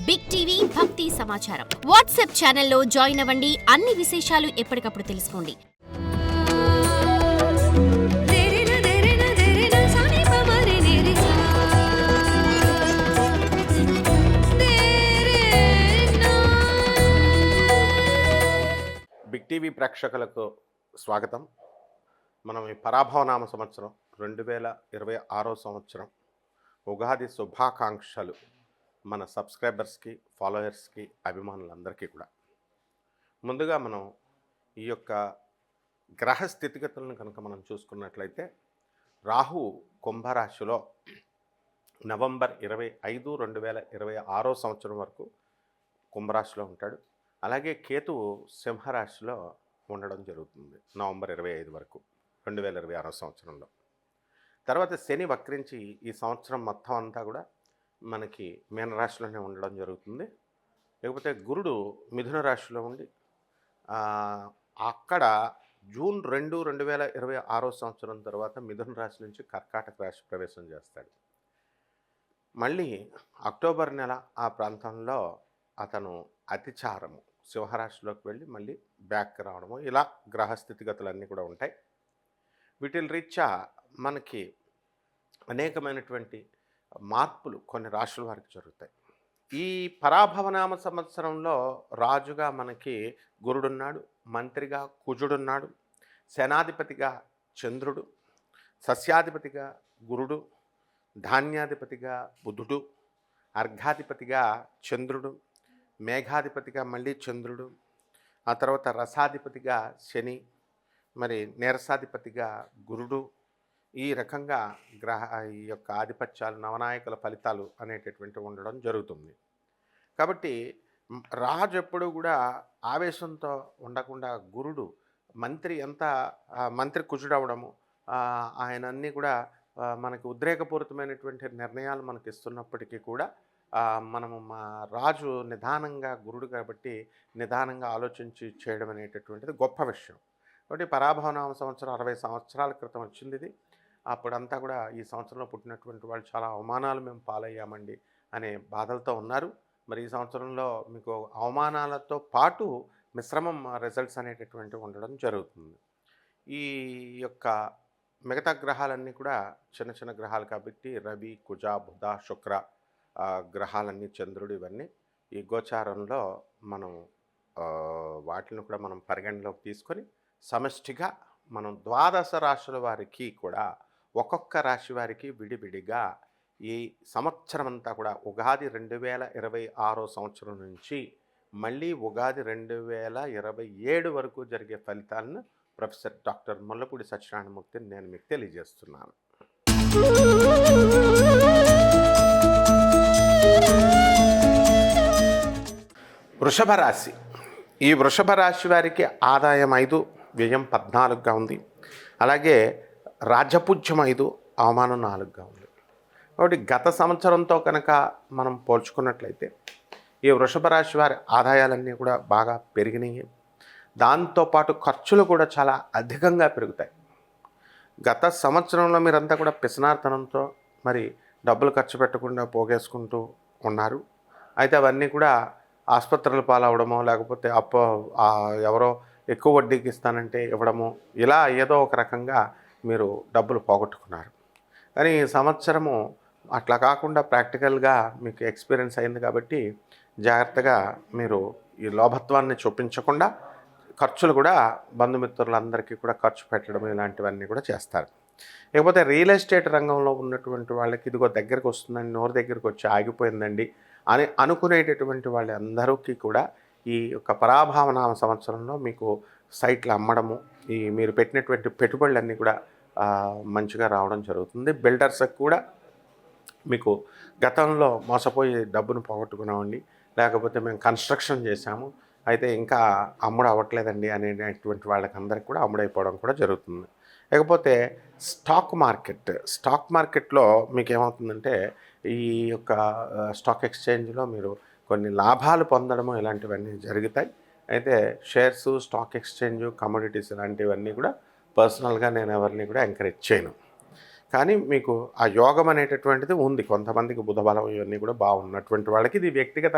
Big TV భక్తి సమాచారం WhatsApp ఛానల్లో జాయిన్ అవ్వండి. అన్ని విశేషాలు ఎప్పటికప్పుడు తెలుసుకోండి. బిగ్ టీవీ ప్రేక్షకులకు స్వాగతం. మనం ఈ పరాభవనామ సంవత్సరం 2026 సంవత్సరం ఉగాది శుభాకాంక్షలు మన సబ్స్క్రైబర్స్కి, ఫాలోయర్స్కి, అభిమానులందరికీ కూడా. ముందుగా మనం ఈ యొక్క గ్రహ స్థితిగతులను కనుక మనం చూసుకున్నట్లయితే, రాహు కుంభరాశిలో నవంబర్ 25, 2026 సంవత్సరం వరకు కుంభరాశిలో ఉంటాడు. అలాగే కేతువు సింహరాశిలో ఉండడం జరుగుతుంది నవంబర్ 25 వరకు 2026 సంవత్సరంలో. తర్వాత శని వక్రించి ఈ సంవత్సరం మొత్తం అంతా కూడా మనకి మీనరాశిలోనే ఉండడం జరుగుతుంది. లేకపోతే గురుడు మిథున రాశిలో ఉండి అక్కడ జూన్ 2, 2026 సంవత్సరం తర్వాత మిథున రాశి నుంచి కర్కాటక రాశి ప్రవేశం చేస్తాడు. మళ్ళీ అక్టోబర్ నెల ఆ ప్రాంతంలో అతను అతిచారము సింహరాశిలోకి వెళ్ళి మళ్ళీ బ్యాక్ రావడము, ఇలా గ్రహస్థితిగతులన్నీ కూడా ఉంటాయి. వీటిల రీత్యా మనకి అనేకమైనటువంటి మార్పులు కొన్ని రాశుల వారికి జరుగుతాయి. ఈ పరాభవనామ సంవత్సరంలో రాజుగా మనకి గురుడున్నాడు, మంత్రిగా కుజుడున్నాడు, సేనాధిపతిగా చంద్రుడు, సస్యాధిపతిగా గురుడు, ధాన్యాధిపతిగా బుధుడు, అర్ఘాధిపతిగా చంద్రుడు, మేఘాధిపతిగా మళ్ళీ చంద్రుడు, ఆ తర్వాత రసాధిపతిగా శని, మరి నీరసాధిపతిగా గురుడు. ఈ రకంగా ఈ యొక్క ఆధిపత్యాలు, నవనాయకుల ఫలితాలు అనేటటువంటివి ఉండడం జరుగుతుంది. కాబట్టి రాజు ఎప్పుడు కూడా ఆవేశంతో ఉండకుండా గురుడు మంత్రి కుజుడవడము, ఆయన అన్నీ కూడా మనకి ఉద్రేకపూరితమైనటువంటి నిర్ణయాలు మనకి ఇస్తున్నప్పటికీ కూడా మనము రాజు నిదానంగా, గురుడు కాబట్టి నిదానంగా ఆలోచించి చేయడం అనేటటువంటిది గొప్ప విషయం. కాబట్టి పరాభవనామ సంవత్సరం 60 సంవత్సరాల క్రితం వచ్చింది ఇది. అప్పుడంతా కూడా ఈ సంవత్సరంలో పుట్టినటువంటి వాళ్ళు చాలా అవమానాలు మేము పాలయ్యామండి అనే బాధలతో ఉన్నారు. మరి ఈ సంవత్సరంలో మీకు అవమానాలతో పాటు మిశ్రమం రిజల్ట్స్ అనేటటువంటివి ఉండడం జరుగుతుంది. ఈ యొక్క మిగతా గ్రహాలన్నీ కూడా చిన్న చిన్న గ్రహాలు కాబట్టి రవి, కుజ, బుధ, శుక్ర గ్రహాలన్నీ, చంద్రుడు, ఇవన్నీ ఈ గోచారంలో మనం వాటిని కూడా మనం పరిగణలోకి తీసుకొని సమష్టిగా మనం 12 రాశుల వారికి కూడా ఒక్కొక్క రాశి వారికి విడివిడిగా ఈ సంవత్సరం అంతా కూడా ఉగాది 2026 సంవత్సరం నుంచి మళ్ళీ ఉగాది 2027 వరకు జరిగే ఫలితాలను ప్రొఫెసర్ డాక్టర్ ముల్లపూడి సత్యనారాయణమూర్తిని నేను మీకు తెలియజేస్తున్నాను. వృషభ రాశి. ఈ వృషభ రాశి వారికి ఆదాయం 5, వ్యయం 14గా ఉంది. అలాగే రాజ్యపూజ్యం 5, అవమానం 4గా ఉంది. కాబట్టి గత సంవత్సరంతో కనుక మనం పోల్చుకున్నట్లయితే ఈ వృషభ రాశి వారి ఆదాయాలన్నీ కూడా బాగా పెరిగినాయి. దాంతోపాటు ఖర్చులు కూడా చాలా అధికంగా పెరుగుతాయి. గత సంవత్సరంలో మీరంతా కూడా పిసనార్తనంతో మరి డబ్బులు ఖర్చు పెట్టకుండా పోగేసుకుంటూ ఉన్నారు. అయితే అవన్నీ కూడా ఆసుపత్రుల పాలవడమో, లేకపోతే ఎవరో ఎక్కువ వడ్డీకి ఇస్తానంటే ఇవ్వడము, ఇలా ఏదో ఒక రకంగా మీరు డబ్బులు పోగొట్టుకున్నారు. కానీ ఈ సంవత్సరము అట్లా కాకుండా ప్రాక్టికల్గా మీకు ఎక్స్పీరియన్స్ అయింది కాబట్టి జాగ్రత్తగా మీరు ఈ లోభత్వాన్ని చూపించకుండా ఖర్చులు కూడా బంధుమిత్రులందరికీ కూడా ఖర్చు పెట్టడం ఇలాంటివన్నీ కూడా చేస్తారు. లేకపోతే రియల్ ఎస్టేట్ రంగంలో ఉన్నటువంటి వాళ్ళకి ఇదిగో దగ్గరికి వస్తుందండి, నోరు దగ్గరికి వచ్చి ఆగిపోయిందండి అని అనుకునేటటువంటి వాళ్ళందరికీ కూడా ఈ యొక్క పరాభవనామ సంవత్సరంలో మీకు సైట్లు అమ్మడము, ఈ మీరు పెట్టినటువంటి పెట్టుబడులన్నీ కూడా మంచిగా రావడం జరుగుతుంది. బిల్డర్స్కి కూడా మీకు గతంలో మోసపోయి డబ్బును పోగొట్టుకున్నామండి, లేకపోతే మేము కన్స్ట్రక్షన్ చేశాము అయితే ఇంకా అమ్ముడు అవ్వట్లేదండి అనేటువంటి వాళ్ళకందరికీ కూడా అమ్ముడైపోవడం కూడా జరుగుతుంది. లేకపోతే స్టాక్ మార్కెట్లో మీకు ఏమవుతుందంటే ఈ యొక్క స్టాక్ ఎక్స్చేంజ్లో మీరు కొన్ని లాభాలు పొందడము ఇలాంటివన్నీ జరుగుతాయి. అయితే షేర్సు, స్టాక్ ఎక్స్చేంజ్, కమోడిటీస్ ఇలాంటివన్నీ కూడా పర్సనల్గా నేను ఎవరిని కూడా ఎంకరేజ్ చేయను. కానీ మీకు ఆ యోగం అనేటటువంటిది ఉంది. కొంతమందికి బుధబలం ఇవన్నీ కూడా బాగున్నటువంటి వాళ్ళకి, ఇది వ్యక్తిగత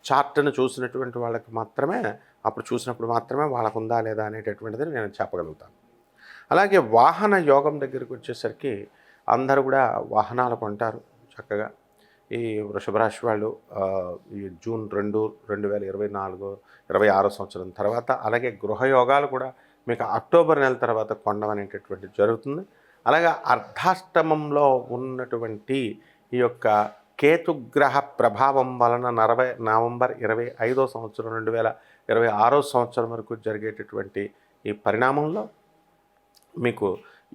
చార్ట్ను చూసినటువంటి వాళ్ళకి మాత్రమే, అప్పుడు చూసినప్పుడు మాత్రమే వాళ్ళకు ఉందా లేదా అనేటటువంటిది నేను చెప్పగలుగుతాను. అలాగే వాహన యోగం దగ్గరికి వచ్చేసరికి అందరూ కూడా వాహనాలు కొంటారు చక్కగా. ఈ వృషభ రాశి వాళ్ళు ఈ జూన్ 2, 2024, 26 సంవత్సరం తర్వాత, అలాగే గృహయోగాలు కూడా మీకు అక్టోబర్ నెల తర్వాత కొనడం అనేటటువంటిది జరుగుతుంది. అలాగే అర్ధాష్టమంలో ఉన్నటువంటి ఈ యొక్క కేతుగ్రహ ప్రభావం వలన నవంబర్ 25వ సంవత్సరం 2026 సంవత్సరం వరకు జరిగేటటువంటి ఈ పరిణామంలో మీకు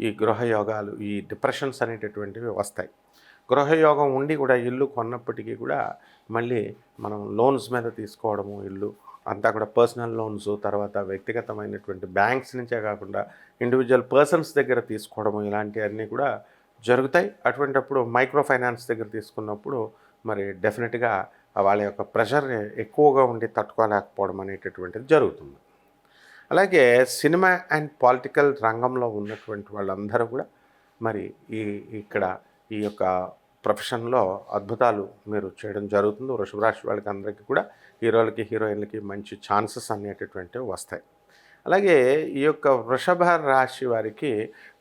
ఈ గృహయోగాలు, ఈ డిప్రెషన్స్ అనేటటువంటివి వస్తాయి. గృహయోగం ఉండి కూడా ఇల్లు కొన్నప్పటికీ కూడా మళ్ళీ మనం లోన్స్ మీద తీసుకోవడము, ఇల్లు అంతా కూడా పర్సనల్ లోన్స్, తర్వాత వ్యక్తిగతమైనటువంటి బ్యాంక్స్ నుంచే కాకుండా ఇండివిజువల్ పర్సన్స్ దగ్గర తీసుకోవడము, ఇలాంటివన్నీ కూడా జరుగుతాయి. అటువంటిప్పుడు మైక్రో ఫైనాన్స్ దగ్గర తీసుకున్నప్పుడు మరి డెఫినెట్గా వాళ్ళ యొక్క ప్రెషర్ ఎక్కువగా ఉండి తట్టుకోలేకపోవడం అనేటటువంటిది జరుగుతుంది. అలాగే సినిమా అండ్ పొలిటికల్ రంగంలో ఉన్నటువంటి వాళ్ళందరూ కూడా మరి ఇక్కడ ఈ యొక్క ప్రొఫెషన్లో అద్భుతాలు మీరు చేయడం జరుగుతుంది. వృషభ రాశి వాళ్ళకి అందరికీ కూడా, హీరోలకి హీరోయిన్లకి మంచి ఛాన్సెస్ అనేటటువంటివి వస్తాయి. అలాగే ఈ యొక్క వృషభ రాశి వారికి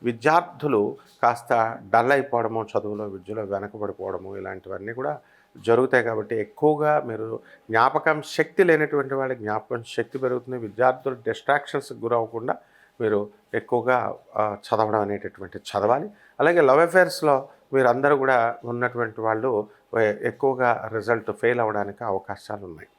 విద్యార్థులు కాస్త డల్ అయిపోవడము, చదువులో విద్యలో వెనకబడిపోవడము, ఇలాంటివన్నీ కూడా జరుగుతాయి. కాబట్టి ఎక్కువగా మీరు జ్ఞాపకం శక్తి లేనటువంటి వాళ్ళకి జ్ఞాపకం శక్తి పెరుగుతుంది. విద్యార్థులు డిస్ట్రాక్షన్స్కి గురవ్వకుండా మీరు ఎక్కువగా చదవడం అనేటటువంటి చదవాలి. అలాగే లవ్ అఫేర్స్లో మీరందరూ కూడా ఉన్నటువంటి వాళ్ళు ఎక్కువగా రిజల్ట్ ఫెయిల్ అవ్వడానికి అవకాశాలు ఉన్నాయి.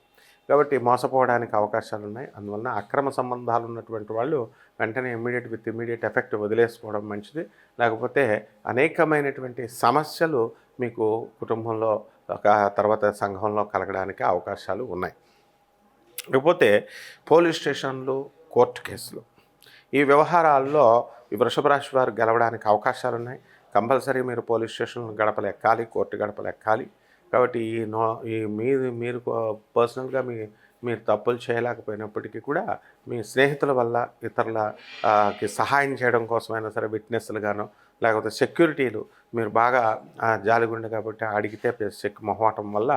కాబట్టి మోసపోవడానికి అవకాశాలు ఉన్నాయి. అందువలన అక్రమ సంబంధాలు ఉన్నటువంటి వాళ్ళు వెంటనే ఇమ్మీడియట్ ఎఫెక్ట్ వదిలేసుకోవడం మంచిది. లేకపోతే అనేకమైనటువంటి సమస్యలు మీకు కుటుంబంలో తర్వాత సంఘంలో కలగడానికి అవకాశాలు ఉన్నాయి. లేకపోతే పోలీస్ స్టేషన్లు, కోర్టు కేసులు, ఈ వ్యవహారాల్లో ఈ వృషభ రాశి వారు గెలవడానికి అవకాశాలు ఉన్నాయి. కంపల్సరీ మీరు పోలీస్ స్టేషన్ గడపలు ఎక్కాలి, కోర్టు గడపలు ఎక్కాలి. కాబట్టి మీరు పర్సనల్గా మీరు తప్పులు చేయలేకపోయినప్పటికీ కూడా మీ స్నేహితుల వల్ల ఇతరులకి సహాయం చేయడం కోసమైనా సరే, విట్నెస్లుగానో లేకపోతే సెక్యూరిటీలు మీరు బాగా జాలిగుండె కాబట్టి అడిగితే మొహమాటం వల్ల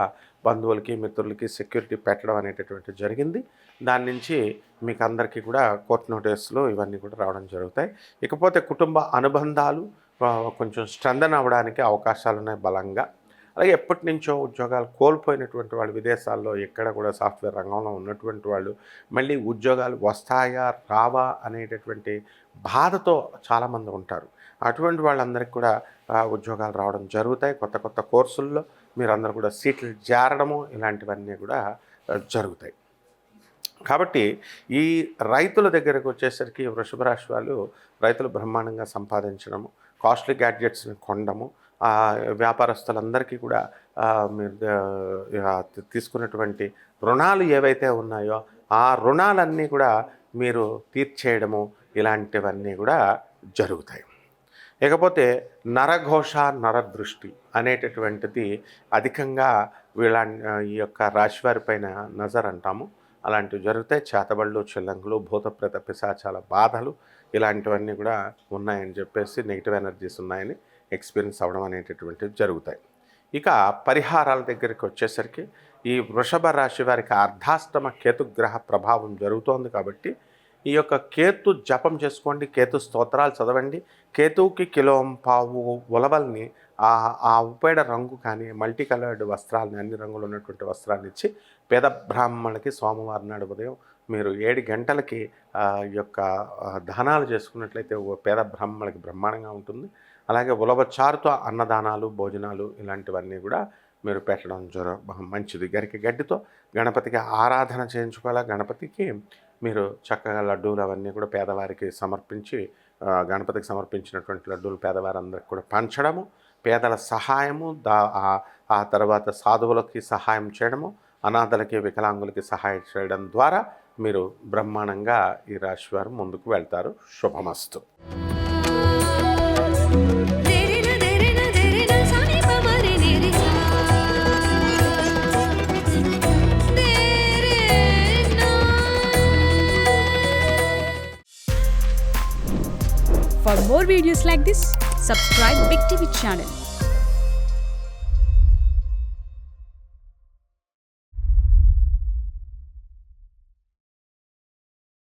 బంధువులకి మిత్రులకి సెక్యూరిటీ పెట్టడం అనేటటువంటి జరిగింది. దాని నుంచి మీకు అందరికీ కూడా కోర్టు నోటీసులు ఇవన్నీ కూడా రావడం జరుగుతాయి. ఇకపోతే కుటుంబ అనుబంధాలు కొంచెం స్ట్రెంథన్ అవ్వడానికి అవకాశాలు ఉన్నాయి బలంగా. అలాగే ఎప్పటి నుంచో ఉద్యోగాలు కోల్పోయినటువంటి వాళ్ళు, విదేశాల్లో ఎక్కడ కూడా సాఫ్ట్వేర్ రంగంలో ఉన్నటువంటి వాళ్ళు మళ్ళీ ఉద్యోగాలు వస్తాయా రావా అనేటటువంటి బాధతో చాలామంది ఉంటారు. అటువంటి వాళ్ళందరికీ కూడా ఉద్యోగాలు రావడం జరుగుతాయి. కొత్త కోర్సుల్లో మీరందరూ కూడా సీట్లు చేరడము, ఇలాంటివన్నీ కూడా జరుగుతాయి. కాబట్టి ఈ రైతుల దగ్గరకు వచ్చేసరికి వృషభ రాశి వాళ్ళు రైతులు బ్రహ్మాండంగా సంపాదించడము, కాస్ట్లీ గ్యాడ్జెట్స్ని కొనడము, వ్యాపారస్తులందరికీ కూడా మీరు తీసుకున్నటువంటి రుణాలు ఏవైతే ఉన్నాయో ఆ రుణాలన్నీ కూడా మీరు తీర్చేయడము, ఇలాంటివన్నీ కూడా జరుగుతాయి. ఇకపోతే నరఘోష, నరదృష్టి అనేటటువంటిది అధికంగా ఈ యొక్క రాశివారి పైన నజర్ అంటాము, అలాంటివి జరుగుతాయి. చేతబళ్ళు, చిల్లంగులు, భూతప్రేత పిశాచాల బాధలు, ఇలాంటివన్నీ కూడా ఉన్నాయని చెప్పేసి నెగిటివ్ ఎనర్జీస్ ఉన్నాయని ఎక్స్పీరియన్స్ అవ్వడం అనేటటువంటివి జరుగుతాయి. ఇక పరిహారాల దగ్గరికి వచ్చేసరికి ఈ వృషభ రాశి వారికి అర్ధాష్టమ కేతుగ్రహ ప్రభావం జరుగుతోంది. కాబట్టి ఈ యొక్క కేతు జపం చేసుకోండి, కేతు స్తోత్రాలు చదవండి. కేతువుకి కిలోంపావు ఉలవల్ని ఆ ఉపేడ రంగు కానీ మల్టీ కలర్డ్ వస్త్రాలని, అన్ని రంగులు ఉన్నటువంటి వస్త్రాన్ని ఇచ్చి పేద బ్రాహ్మణులకి సోమవారం నాడు ఉదయం మీరు 7 గంటలకి ఈ యొక్క దానాలు చేసుకున్నట్లయితే పేద బ్రాహ్మణులకి బ్రహ్మాండంగా ఉంటుంది. అలాగే ఉలవచారుతో అన్నదానాలు, భోజనాలు ఇలాంటివన్నీ కూడా మీరు పెట్టడం మంచిది. గడ్డితో గణపతికి ఆరాధన చేయించుకోవాలి. గణపతికి మీరు చక్కగా లడ్డూలు అవన్నీ కూడా పేదవారికి సమర్పించి, గణపతికి సమర్పించినటువంటి లడ్డూలు పేదవారందరికి కూడా పంచడము, పేదల సహాయము, ఆ తర్వాత సాధువులకి సహాయం చేయడము, అనాథలకి వికలాంగులకి సహాయం చేయడం ద్వారా మీరు బ్రహ్మాండంగా ఈ రాశి వారు ముందుకు వెళ్తారు. శుభమస్తు. For more videos like this, Subscribe Big TV channel